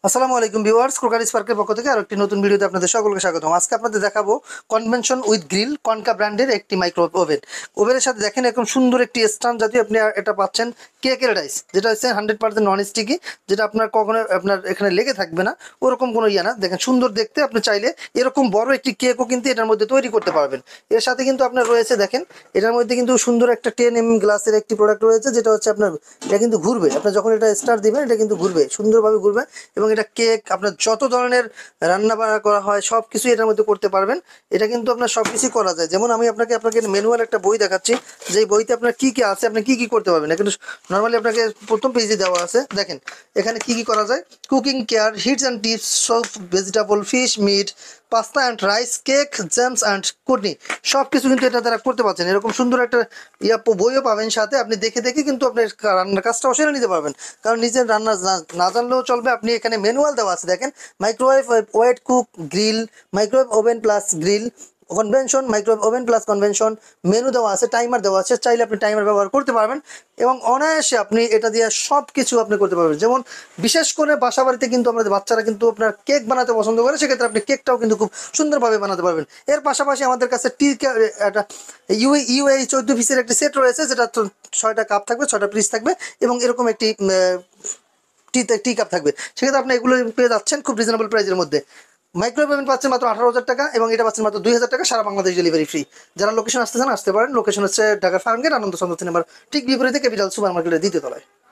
আসসালামু আলাইকুম viewers, crockery স্পার্কের পক্ষ থেকে আরেকটি নতুন ভিডিওতে আপনাদের সকলকে স্বাগতম। আজকে আপনাদের দেখাবো কনভেনশন উইথ গ্রিল কনকা ব্র্যান্ডের একটি মাইক্রোওয়েভ ওভেন। ওভেনের সাথে দেখেন এরকম সুন্দর একটি স্ট্যান্ড জাতীয় আপনি এটা পাচ্ছেন কেকের ডাইস, যেটা হচ্ছে 100% নন স্টিকি, যেটা আপনার কখনো আপনার এখানে লেগে থাকবে না, ওরকম কোনো ইয়ে না। দেখেন সুন্দর দেখতে, আপনি চাইলে এরকম বড় একটি কেকও কিন্তু এটার মধ্যে তৈরি করতে পারবেন। এর সাথে কিন্তু আপনার রয়েছে, দেখেন এটার মধ্যে কিন্তু সুন্দর একটা 10 mm গ্লাসের একটি প্রোডাক্ট রয়েছে, যেটা হচ্ছে আপনার এটা কিন্তু ঘুরবে। আপনার যখন এটা স্টার্ট দিবেন এটা কিন্তু ঘুরবে, সুন্দরভাবে ঘুরবে। এবং এটা কেক, আপনার যত ধরনের রান্না বান্না করা হয় সব কিছুই এটার মধ্যে করতে পারবেন। এটা কিন্তু আপনার সব কিছুই করা যায়। যেমন আমি আপনাকে ম্যানুয়াল একটা বই দেখাচ্ছি, যে বইতে আপনার কী কী আছে, আপনি কী কী করতে পারবেন। এখানে নর্মালি আপনাকে প্রথম পেজে দেওয়া আছে, দেখেন এখানে কী কী করা যায়: cooking care, hits and tips, সব vegetable, fish, meat, pasta and rice, cake, jams and chutney, সব কিছু কিন্তু এটা দ্বারা করতে পারছেন। এরকম সুন্দর একটা বইও পাবেন সাথে, আপনি দেখে দেখে কিন্তু আপনার রান্নার কাজটাও সেরে নিতে পারবেন। কারণ নিজের রান্না না জানলেও চলবে। আপনি এখানে ম্যানুয়াল দেওয়া আছে, দেখেন microwave weight cook grill, microwave oven plus grill, convection, microwave oven plus convection, menu দেওয়া আছে, টাইমার দেওয়া আছে, চাইলে আপনি টাইমার ব্যবহার করতে পারবেন। এবং অনায়াসে আপনি এটা দিয়ে সব কিছু আপনি করতে পারবেন। যেমন বিশেষ করে বাসা বাড়িতে কিন্তু আমাদের বাচ্চারা কিন্তু আপনার কেক বানাতে পছন্দ করে, সেক্ষেত্রে আপনি কেকটাও কিন্তু খুব সুন্দরভাবে বানাতে পারবেন। এর পাশাপাশি আমাদের কাছে একটা ইউএই 14 পিসের একটি সেট রয়েছে, যেটা 6টা কাপ থাকবে, 6টা পিস থাকবে, এবং এরকম একটি টি কাপ থাকবে। সেক্ষেত্রে আপনি এগুলো পেয়ে যাচ্ছেন খুব রিজনেবল প্রাইসের মধ্যে। মাইক্রোওয়েভ ওভেন পাচ্ছেন মাত্র 18,000 টাকা, এবং এটা পাচ্ছেন মাত্র 2,000 টাকা, সারা বাংলাদেশ ডেলিভারি ফ্রি। যারা লোকেশন আসতে চান আসতে পারেন। লোকেশন হচ্ছে ঢাকার ফার্মগেট, আনন্দ চন্দ্র সিনেমার ঠিক বিপরীতে ক্যাপিটাল সুপার মার্কেটের দ্বিতীয় তলায়।